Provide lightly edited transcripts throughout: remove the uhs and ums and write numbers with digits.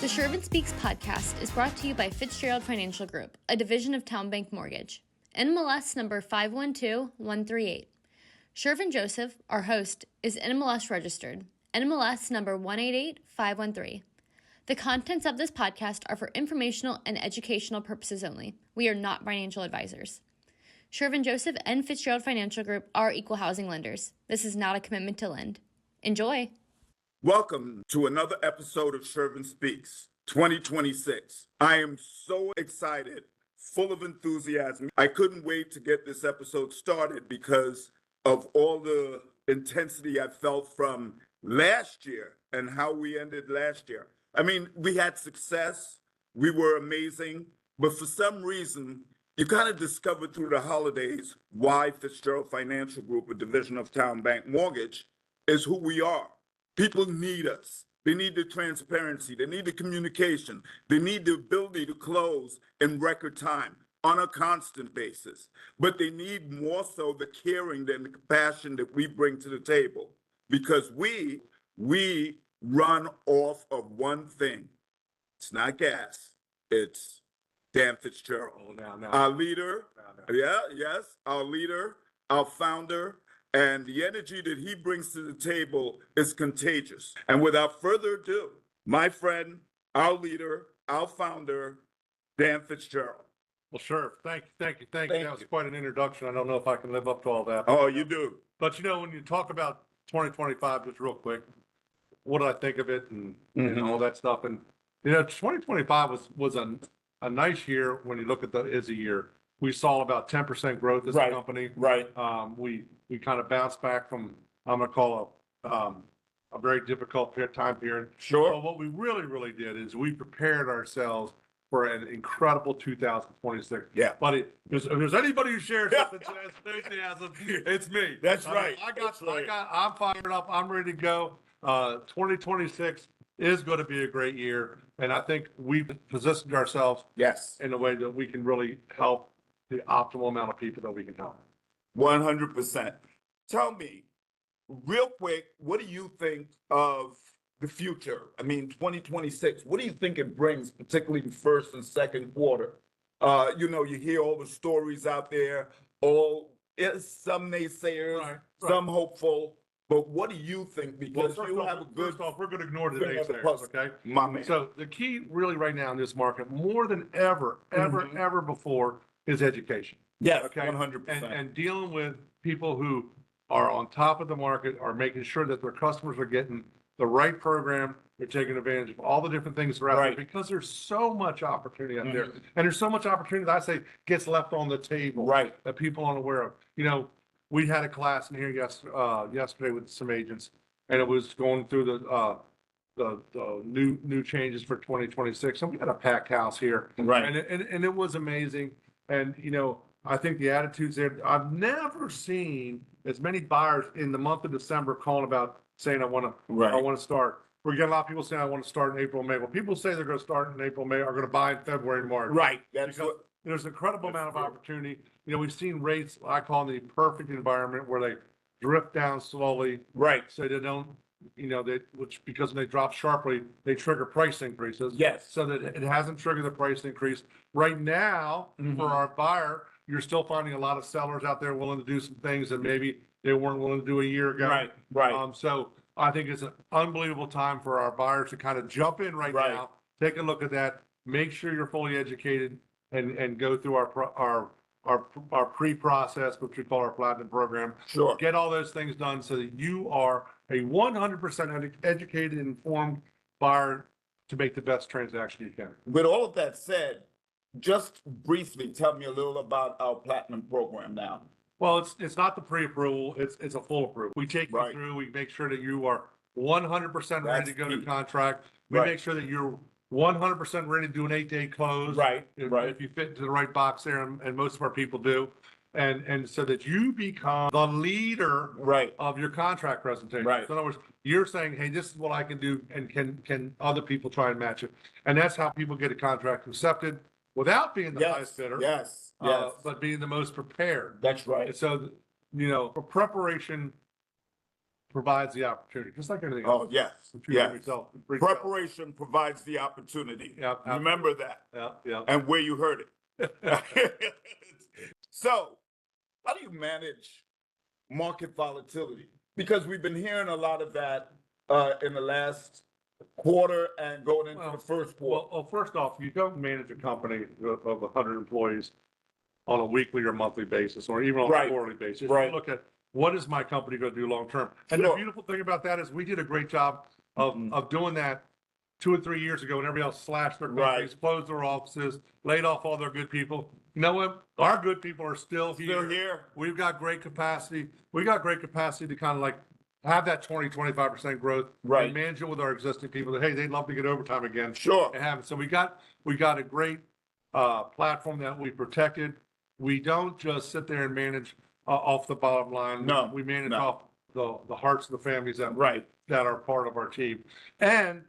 Shirvan Speaks podcast is brought to you by FitzGerald Financial Group, a division of Town Bank Mortgage. NMLS number 512138. Shirvan Joseph, our host, is NMLS registered. NMLS number 188513. The contents of this podcast are for informational and educational purposes only. We are not financial advisors. Shirvan Joseph and FitzGerald Financial Group are equal housing lenders. This is not a commitment to lend. Enjoy. Welcome to another episode of Shirvan Speaks 2026. I am so excited, full of enthusiasm. I couldn't wait to get this episode started because of all the intensity I felt from last year and how we ended last year. I mean, we had success, we were amazing, but for some reason, you kind of discovered through the holidays why FitzGerald Financial Group, a division of Town Bank Mortgage, is who we are. People need us. They need the transparency. They need the communication. They need the ability to close in record time on a constant basis. But they need more so the caring than the compassion that we bring to the table. Because we run off of one thing. It's not gas. It's Dan FitzGerald. Our leader, our leader, our founder, and the energy that he brings to the table is contagious. And without further ado, my friend, our leader, our founder, Dan FitzGerald. Well, sure. Thank you. That was quite an introduction. I don't know if I can live up to all that. Oh, you do. But you know, when you talk about 2025, just real quick, what do I think of it and all that stuff? And you know, 2025 was a nice year when you look at as a year. We saw about 10% growth as a company. Right. We kind of bounced back from, I'm going to call a very difficult time period. Sure. But what we really did is we prepared ourselves for an incredible 2026. Yeah. But if there's anybody who shares something enthusiasm, it's me. That's right. I'm fired up. I'm ready to go. 2026 is going to be a great year. And I think we've positioned ourselves in a way that we can really help the optimal amount of people that we can help. 100%. Tell me, real quick, what do you think of the future? I mean, 2026, what do you think it brings, particularly the first and second quarter? You hear all the stories out there, some naysayers, some hopeful, but what do you think? Because First off, we're going to ignore the naysayers, okay? My man. So the key really right now in this market, more than ever before, is education. Yes, okay? 100%. And dealing with people who are on top of the market, are making sure that their customers are getting the right program, they're taking advantage of all the different things that are out there, because there's so much opportunity out there. And there's so much opportunity that I say gets left on the table that people aren't aware of. You know, we had a class in here yesterday with some agents, and it was going through the new changes for 2026. And we had a packed house here. Right. And it was amazing. And, you know, I think the attitudes there, I've never seen as many buyers in the month of December calling about saying, I want to start. We're getting a lot of people saying, I want to start in April, May. Well, people say they're going to start in April, May, are going to buy in February and March. Right. There's an incredible amount of opportunity. You know, we've seen rates, I call them the perfect environment, where they drift down slowly. Right. So they don't, because when they drop sharply, they trigger price increases. Yes. So that it hasn't triggered the price increase. Right now, for our buyer, you're still finding a lot of sellers out there willing to do some things that maybe they weren't willing to do a year ago. Right. So I think it's an unbelievable time for our buyers to kind of jump in right now, take a look at that, make sure you're fully educated, and go through our pre-process, which we call our platinum program. Sure. Get all those things done so that you are a 100% educated, informed buyer to make the best transaction you can. With all of that said, just briefly tell me a little about our platinum program now. Well, it's not the pre-approval, it's a full approval. We take you through, we make sure that you are 100% ready to go to contract. We make sure that you're 100% ready to do an 8-day close. If you fit into the right box there, and most of our people do. And so that you become the leader of your contract presentation. So in other words, you're saying, hey, this is what I can do, and can other people try and match it? And that's how people get a contract accepted without being the highest bidder. But being the most prepared. That's right. So, for preparation provides the opportunity, just like anything Oh, else. yes, yes. Preparation provides the opportunity. Yep, remember that. Yeah. And where you heard it. So, how do you manage market volatility? Because we've been hearing a lot of that in the last quarter and going into the first quarter. Well, first off, you don't manage a company of 100 employees on a weekly or monthly basis, or even on a quarterly basis. You look at what is my company going to do long term. And the beautiful thing about that is we did a great job of doing that 2 or 3 years ago when everybody else slashed their companies, closed their offices, laid off all their good people. You know what? Our good people are still here. We've got great capacity. We got great capacity to kind of like have that 20-25% growth and manage it with our existing people that, hey, they'd love to get overtime again. Sure. And have it. So we got a great platform that we protected. We don't just sit there and manage off the bottom line. No. We manage off the hearts of the families that are part of our team. And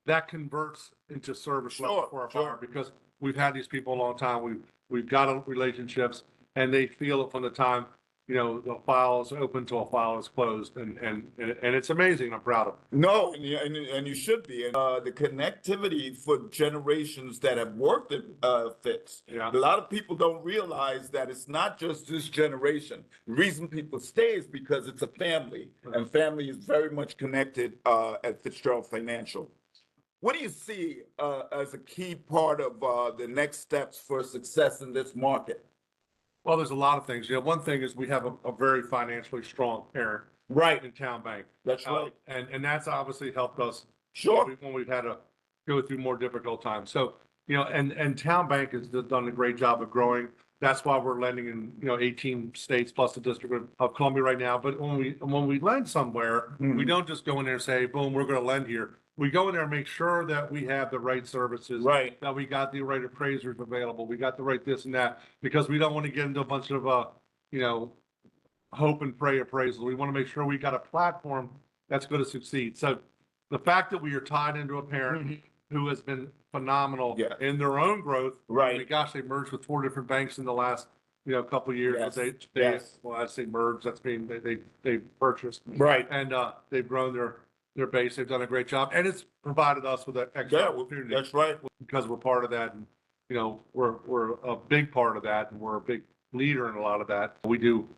that converts into service level for our buyer because we've had these people a long time. We've got relationships, and they feel it from the time the file is open till a file is closed, and it's amazing. I'm proud of it. No, and you should be. And the connectivity for generations that have worked at Fitz. Yeah. A lot of people don't realize that it's not just this generation. The reason people stay is because it's a family, and family is very much connected at FitzGerald Financial. What do you see as a key part of the next steps for success in this market? Well, there's a lot of things. One thing is we have a very financially strong parent in Town Bank. That's right. And that's obviously helped us when we've had to go through more difficult times. So, and Town Bank has done a great job of growing. That's why we're lending in 18 states plus the District of Columbia right now. But when we lend somewhere, we don't just go in there and say, boom, we're going to lend here. We go in there and make sure that we have the right services, that we got the right appraisers available, we got the right this and that, because we don't want to get into a bunch of, hope and pray appraisals. We want to make sure we got a platform that's going to succeed. So the fact that we are tied into a parent who has been phenomenal in their own growth. I mean, gosh, they merged with 4 different banks in the last, couple of years. Well, I say merged, that's mean they purchased. And they've grown their base. They've done a great job, and it's provided us with an extra opportunity. That's right. Because we're part of that, and we're a big part of that, and we're a big leader in a lot of that. We do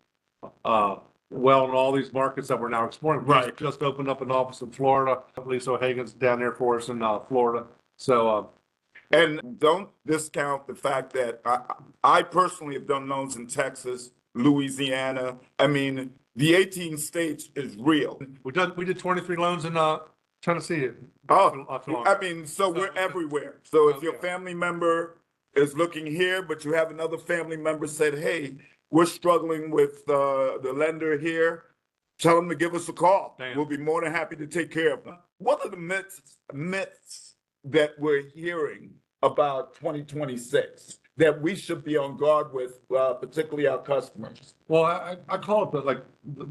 well in all these markets that we're now exploring. We just opened up an office in Florida. Lisa O'Hagan's down there for us in Florida. So. And don't discount the fact that I personally have done loans in Texas, Louisiana. I mean, the 18 states is real. We did 23 loans in Tennessee. I mean, so we're everywhere. So if your family member is looking here, but you have another family member said, hey, we're struggling with the lender here, tell them to give us a call. We'll be more than happy to take care of them. What are the myths that we're hearing about 2026 that we should be on guard with, particularly our customers? Well, I call it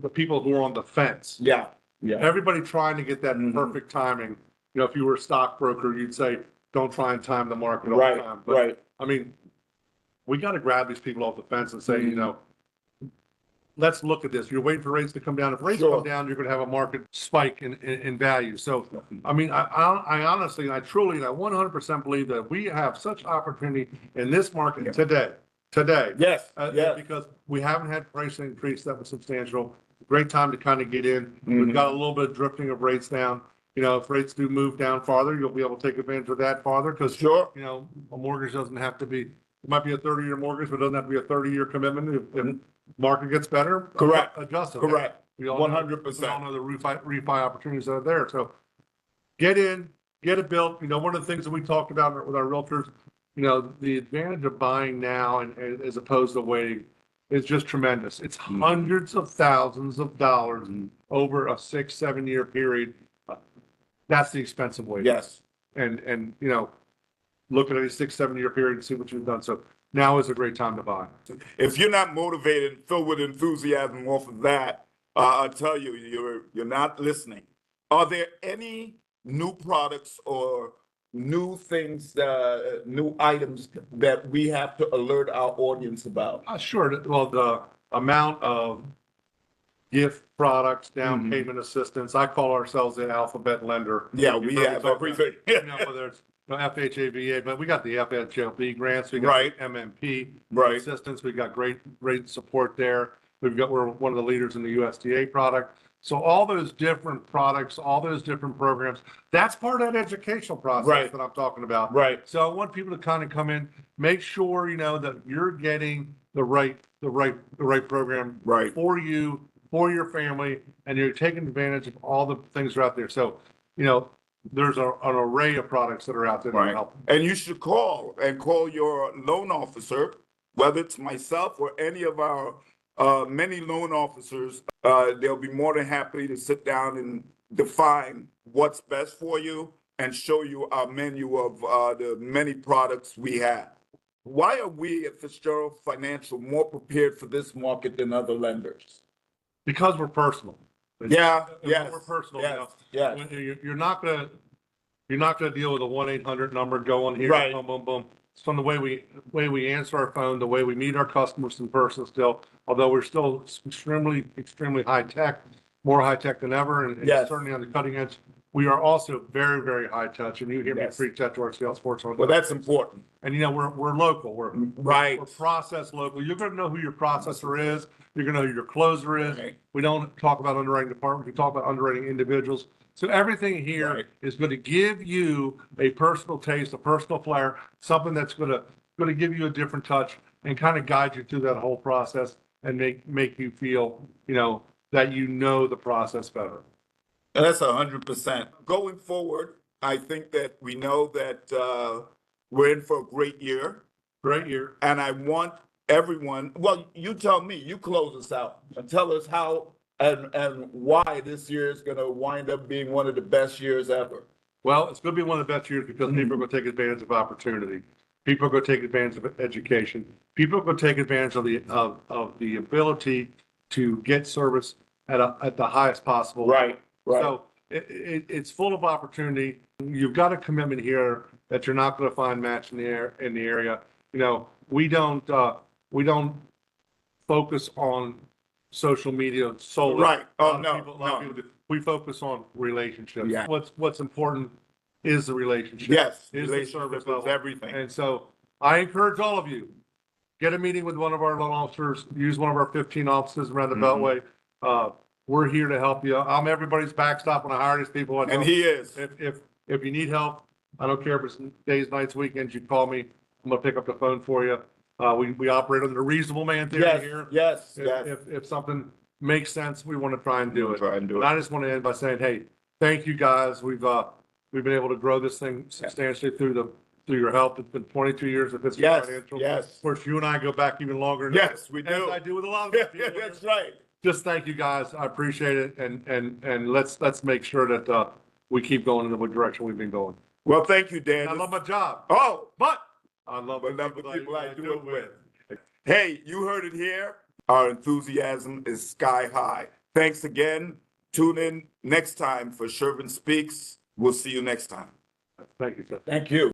the people who are on the fence. Yeah. Everybody trying to get that perfect timing. If you were a stockbroker, you'd say, don't try and time the market all the time. But, I mean, we got to grab these people off the fence and say, let's look at this. You're waiting for rates to come down. If rates come down, you're going to have a market spike in value. So, I mean, I honestly, and I truly, and I 100% believe that we have such opportunity in this market today. Yes. Because we haven't had price increase that was substantial. Great time to kind of get in. We've got a little bit of drifting of rates down. If rates do move down farther, you'll be able to take advantage of that farther because, a mortgage doesn't have to be, it might be a 30-year mortgage, but it doesn't have to be a 30-year commitment. If market gets better, adjust it. Correct. We all 100%. We all know the refi opportunities that are there. So get in, get it built. One of the things that we talked about with our realtors, the advantage of buying now and as opposed to waiting is just tremendous. It's hundreds of thousands of dollars over a 6-7 year period. That's the expensive way. Yes. And look at a 6-7 year period and see what you've done. So now is a great time to buy. If you're not motivated, filled with enthusiasm off of that, I'll tell you, you're not listening. Are there any new products or new things, new items that we have to alert our audience about? Sure. Well, the amount of gift products, down payment assistance. I call ourselves the alphabet lender. Yeah, we have everything. Whether it's FHA, but we got the FHLB grants, we got the MMP assistance, we got great support there. We're one of the leaders in the USDA product. So all those different products, all those different programs, that's part of that educational process that I'm talking about. Right. So I want people to kind of come in, make sure, that you're getting the right program for you, for your family, and you're taking advantage of all the things that are out there. So, there's an array of products that are out there to help. And you should call your loan officer, whether it's myself or any of our many loan officers. They'll be more than happy to sit down and define what's best for you and show you our menu of the many products we have. Why are we at FitzGerald Financial more prepared for this market than other lenders? Because we're personal. Yes. We're personal. Yes. You're not gonna deal with a 1-800 number going here. Right. Boom, boom, boom. It's from the way we answer our phone, the way we meet our customers in person still, although we're still extremely high tech, more high tech than ever, and certainly on the cutting edge. We are also very, very high touch, and you hear me preach that to our sales force. Well, that's important. And we're local. We're process local. You're going to know who your processor is. You're going to know who your closer is. Right. We don't talk about underwriting departments. We talk about underwriting individuals. So everything here is going to give you a personal taste, a personal flair, something that's going to give you a different touch and kind of guide you through that whole process and make you feel, that the process better. That's 100%. Going forward, I think that we know that we're in for a great year. Great year. And I want everyone, well, you tell me, you close us out and tell us how and why this year is going to wind up being one of the best years ever. Well, it's going to be one of the best years because people are going to take advantage of opportunity. People are going to take advantage of education. People are going to take advantage of the ability to get service at the highest possible. Right. So it's full of opportunity. You've got a commitment here that you're not going to find match in the area. We don't focus on social media solely. Right. Oh, A lot of people do. We focus on relationships. Yeah. What's important is the relationship. Yes. Is the service level. Everything. And so I encourage all of you, get a meeting with one of our loan officers, use one of our 15 offices around the Beltway. We're here to help you. I'm everybody's backstop when I hire these people. And he is. If you need help, I don't care if it's days, nights, weekends, you call me. I'm gonna pick up the phone for you. We operate under the reasonable man theory here. Yes. If something makes sense, we want to try and do it. And I just want to end by saying, hey, thank you guys. We've been able to grow this thing substantially through your help. It's been 22 years of FitzGerald Financial. Yes. Of course, you and I go back even longer. Yes, we do. As I do with a lot of people. That's right. Just thank you guys. I appreciate it. And let's make sure that we keep going in the direction we've been going. Well, thank you, Dan. I love my job. Oh, But I love the people I do it with. Hey, you heard it here. Our enthusiasm is sky high. Thanks again. Tune in next time for Shirvan Speaks. We'll see you next time. Thank you, sir. Thank you.